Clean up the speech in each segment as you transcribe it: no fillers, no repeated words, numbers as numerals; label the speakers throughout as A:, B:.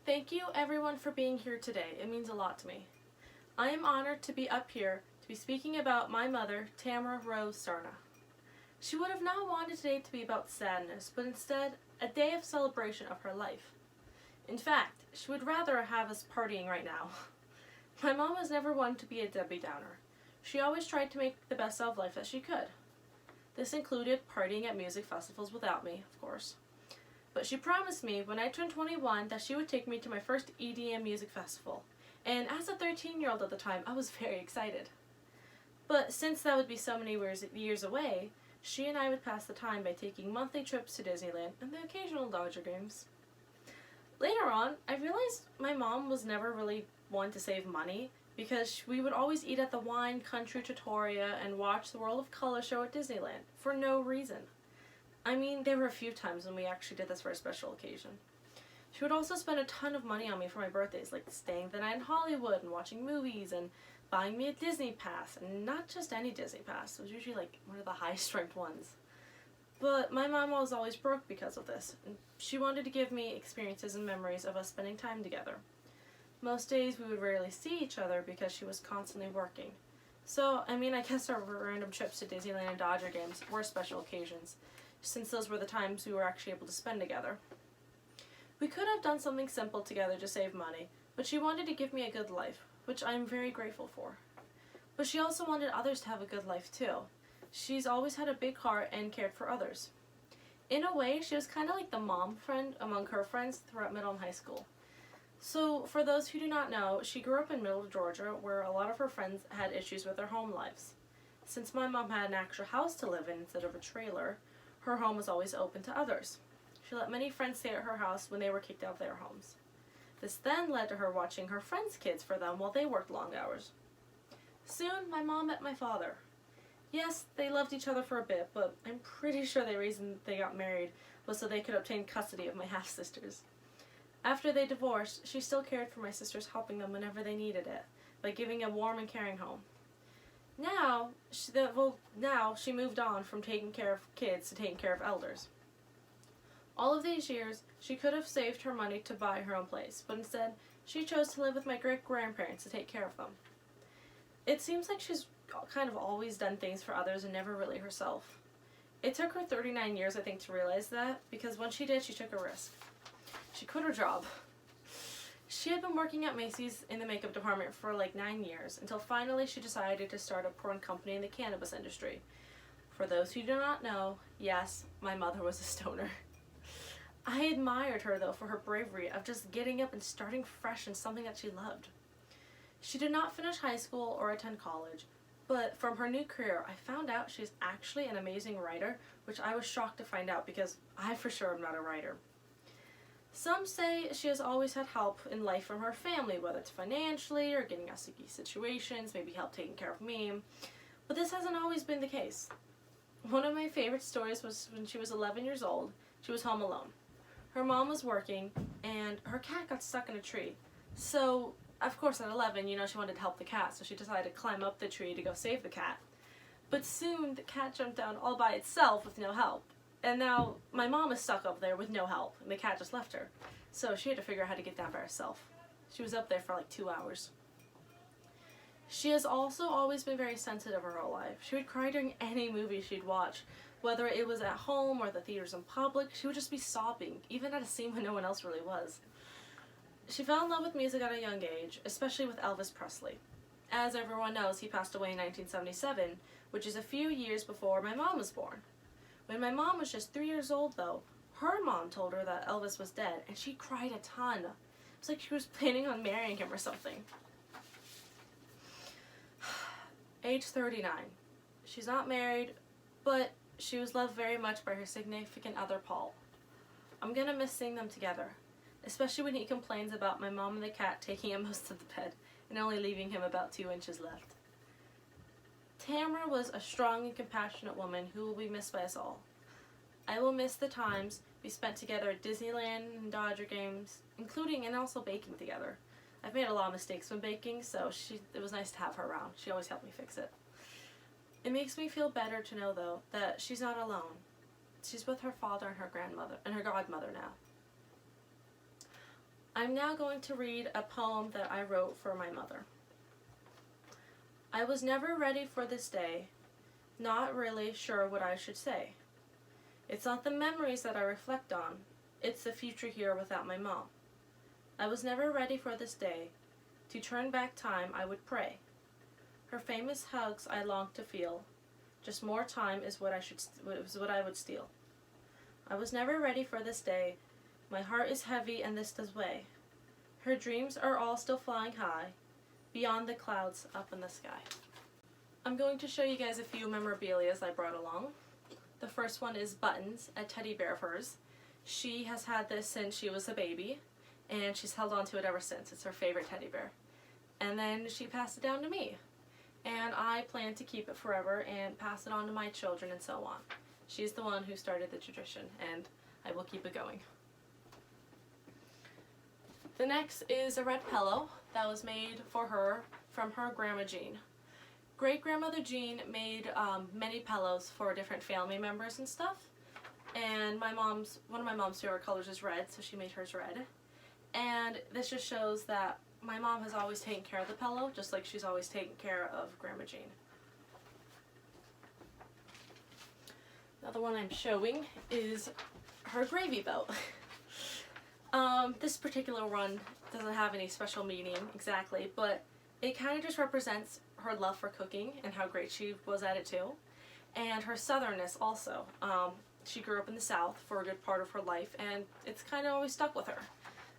A: Thank you everyone for being here today. It means a lot to me. I am honored to be up here to be speaking about my mother, Tamara Rose Sarna. She would have not wanted today to be about sadness, but instead a day of celebration of her life. In fact, she would rather have us partying right now. My mom was never one to be a Debbie Downer. She always tried to make the best out of life that she could. This included partying at music festivals without me, of course. But she promised me when I turned 21 that she would take me to my first EDM music festival. And as a 13-year-old at the time, I was very excited. But since that would be so many years away, she and I would pass the time by taking monthly trips to Disneyland and the occasional Dodger games. Later on, I realized my mom was never really one to save money because we would always eat at the Wine Country Trattoria and watch the World of Color show at Disneyland for no reason. I mean, there were a few times when we actually did this for a special occasion. She would also spend a ton of money on me for my birthdays, like staying the night in Hollywood and watching movies and buying me a Disney pass, and not just any Disney pass. It was usually like one of the highest-ranked ones. But my mom was always broke because of this, and she wanted to give me experiences and memories of us spending time together. Most days we would rarely see each other because she was constantly working. So, I guess our random trips to Disneyland and Dodger games were special occasions, since those were the times we were actually able to spend together. We could have done something simple together to save money, but she wanted to give me a good life, which I am very grateful for. But she also wanted others to have a good life too. She's always had a big heart and cared for others. In a way, she was kind of like the mom friend among her friends throughout middle and high school. So, for those who do not know, she grew up in Middle Georgia, where a lot of her friends had issues with their home lives. Since my mom had an actual house to live in instead of a trailer, her home was always open to others. She let many friends stay at her house when they were kicked out of their homes. This then led to her watching her friends' kids for them while they worked long hours. Soon, my mom met my father. Yes, they loved each other for a bit, but I'm pretty sure the reason they got married was so they could obtain custody of my half-sisters. After they divorced, she still cared for my sisters, helping them whenever they needed it, by giving a warm and caring home. Now she moved on from taking care of kids to taking care of elders. All of these years, she could have saved her money to buy her own place, but instead, she chose to live with my great-grandparents to take care of them. It seems like she's kind of always done things for others and never really herself. It took her 39 years, I think, to realize that, because when she did, she took a risk. She quit her job. She had been working at Macy's in the makeup department for like 9 years, until finally she decided to start a porn company in the cannabis industry. For those who do not know, yes, my mother was a stoner. I admired her, though, for her bravery of just getting up and starting fresh in something that she loved. She did not finish high school or attend college, but from her new career, I found out she's actually an amazing writer, which I was shocked to find out because I for sure am not a writer. Some say she has always had help in life from her family, whether it's financially or getting us sticky situations, maybe help taking care of me, but this hasn't always been the case. One of my favorite stories was when she was 11 years old. She was home alone. Her mom was working, and her cat got stuck in a tree. So, of course, at 11, she wanted to help the cat, so she decided to climb up the tree to go save the cat. But soon, the cat jumped down all by itself with no help. And now, my mom is stuck up there with no help, and the cat just left her. So she had to figure out how to get down by herself. She was up there for like 2 hours. She has also always been very sensitive her whole life. She would cry during any movie she'd watch. Whether it was at home or the theaters in public, she would just be sobbing, even at a scene when no one else really was. She fell in love with music at a young age, especially with Elvis Presley. As everyone knows, he passed away in 1977, which is a few years before my mom was born. When my mom was just 3 years old, though, her mom told her that Elvis was dead, and she cried a ton. It was like she was planning on marrying him or something. Age 39. She's not married, but she was loved very much by her significant other, Paul. I'm gonna miss seeing them together, especially when he complains about my mom and the cat taking him most of the bed and only leaving him about 2 inches left. Tamara was a strong and compassionate woman who will be missed by us all. I will miss the times we spent together at Disneyland and Dodger games, including and also baking together. I've made a lot of mistakes when baking, so it was nice to have her around. She always helped me fix it. It makes me feel better to know, though, that she's not alone. She's with her father and her grandmother and her godmother now. I'm now going to read a poem that I wrote for my mother. I was never ready for this day, not really sure what I should say. It's not the memories that I reflect on, it's the future here without my mom. I was never ready for this day, to turn back time I would pray. Her famous hugs I longed to feel, just more time is what I would steal. I was never ready for this day, my heart is heavy and this does weigh. Her dreams are all still flying high, beyond the clouds up in the sky. I'm going to show you guys a few memorabilias I brought along. The first one is Buttons, a teddy bear of hers. She has had this since she was a baby, and she's held on to it ever since. It's her favorite teddy bear. And then she passed it down to me, and I plan to keep it forever and pass it on to my children and so on. She's the one who started the tradition, and I will keep it going. The next is a red pillow that was made for her from her Grandma Jean. Great-grandmother Jean made many pillows for different family members and stuff. And one of my mom's favorite colors is red, so she made hers red. And this just shows that my mom has always taken care of the pillow, just like she's always taken care of Grandma Jean. Another one I'm showing is her gravy boat. This particular one doesn't have any special meaning exactly, but it kind of just represents her love for cooking and how great she was at it too, and her southernness also. She grew up in the South for a good part of her life, and it's kind of always stuck with her,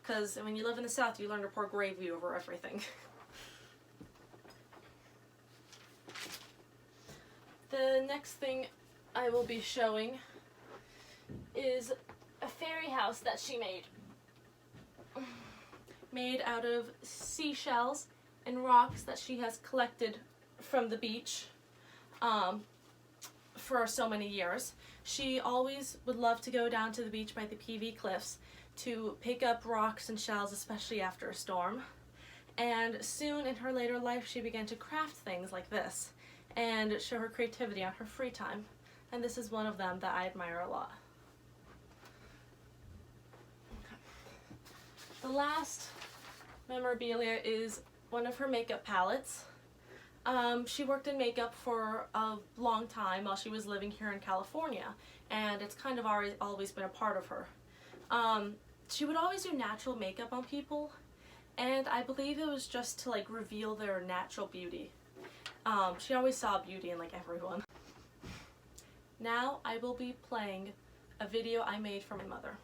A: because when you live in the South, you learn to pour gravy over everything. The next thing I will be showing is a fairy house that she made out of seashells and rocks that she has collected from the beach for so many years. She always would love to go down to the beach by the PV Cliffs to pick up rocks and shells, especially after a storm. And soon in her later life, she began to craft things like this and show her creativity on her free time. And this is one of them that I admire a lot. The last memorabilia is one of her makeup palettes. She worked in makeup for a long time while she was living here in California, and it's kind of always been a part of her. She would always do natural makeup on people, and I believe it was just to like reveal their natural beauty. She always saw beauty in like everyone. Now I will be playing a video I made for my mother.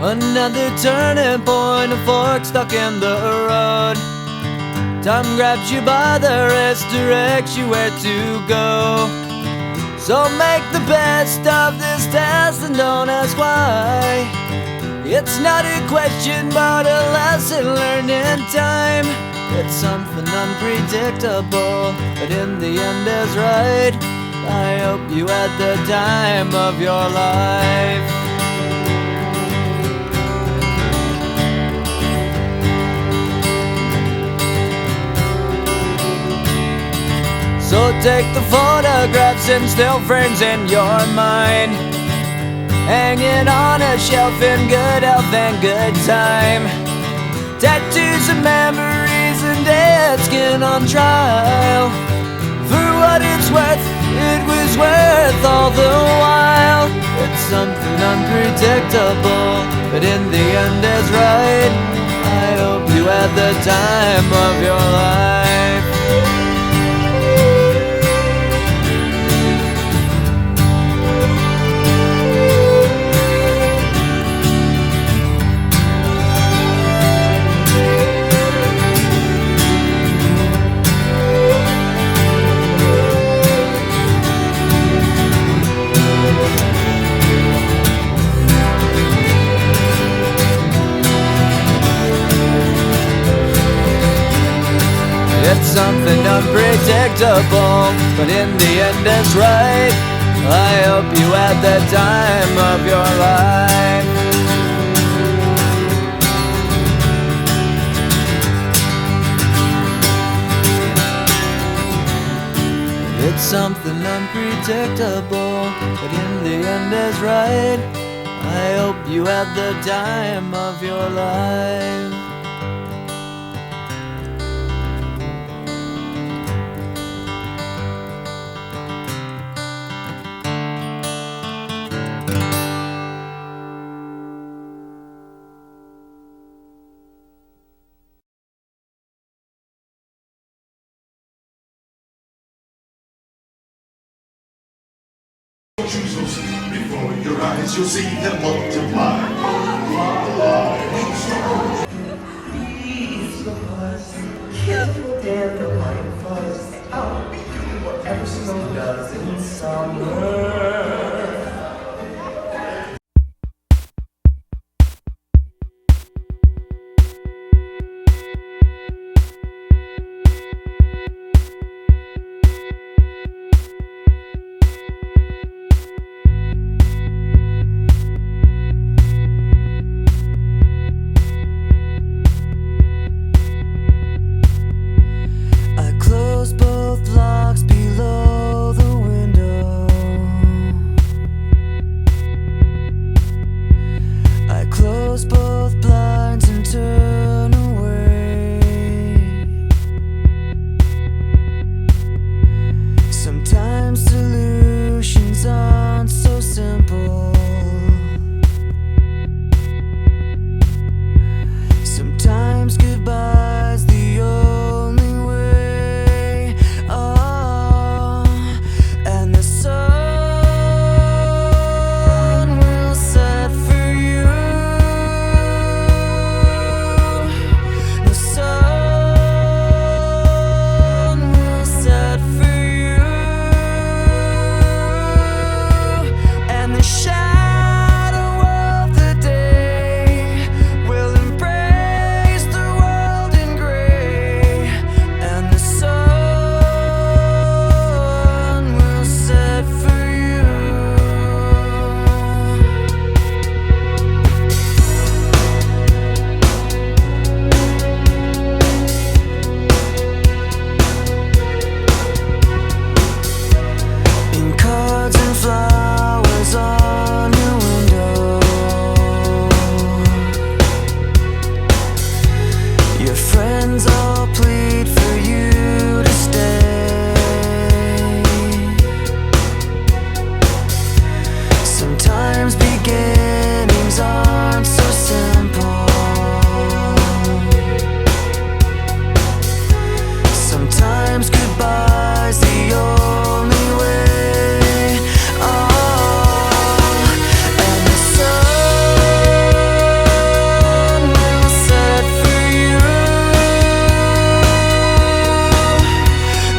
B: Another turning point, a fork stuck in the road. Time grabs you by the wrist, directs you where to go. So make the best of this test and don't ask why. It's not a question but a lesson learned in time. It's something unpredictable, but in the end is right. I hope you had the time of your life. So take the photographs and still frames in your mind, hanging on a shelf in good health and good time. Tattoos of memories and dead skin on trial. For what it's worth, it was worth all the while. It's something unpredictable, but in the end is right. I hope you had the time of your life. It's something unpredictable, but in the end it's right. I hope you had the time of your life. something unpredictable, but in the end is right. I hope you had the time of your life.
C: Jesus, before your eyes you'll see them multiply.
D: Careful dandelion fuzz. I'll be doing whatever snow does in summer.
B: Both locks below the window. I close both blinds and turn away. Sometimes solutions aren't so simple. Sometimes goodbye's the only way. Oh, and the sun will set for you. The sun will set for you. And the shadow of the day will embrace the world in gray. And the sun will set for you. In cards and flowers on your window, your friends all plead for you to stay. Sometimes beginnings aren't so simple. Sometimes goodbye's the only way. Oh, and the sun will set for you.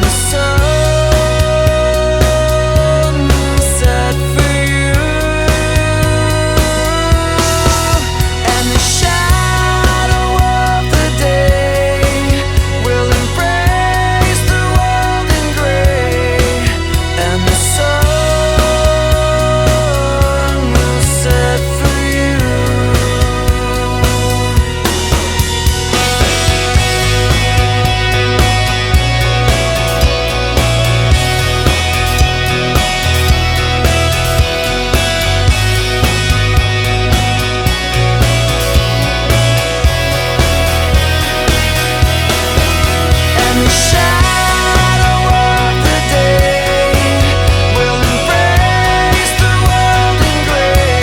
B: The sun will set for you. And the shadow of the day will embrace the world in gray. And the sun will set for you. And the shadow of the day will embrace the world in gray.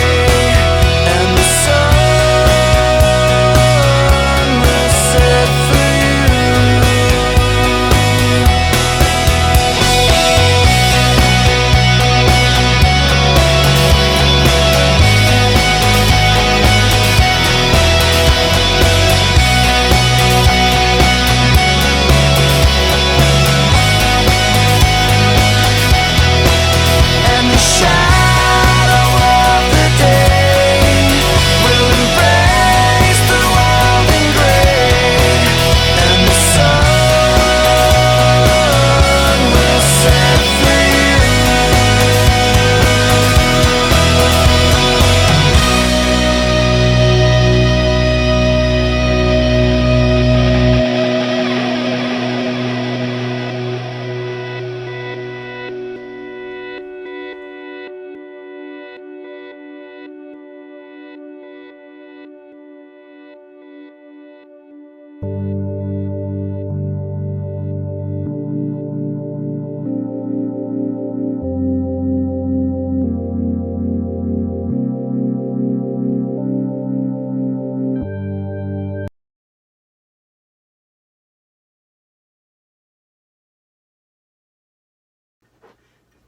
B: And the sun will set for you.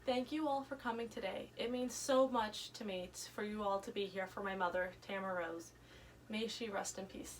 A: Thank you all for coming today. It means so much to me for you all to be here for my mother, Tamara Rose. May she rest in peace.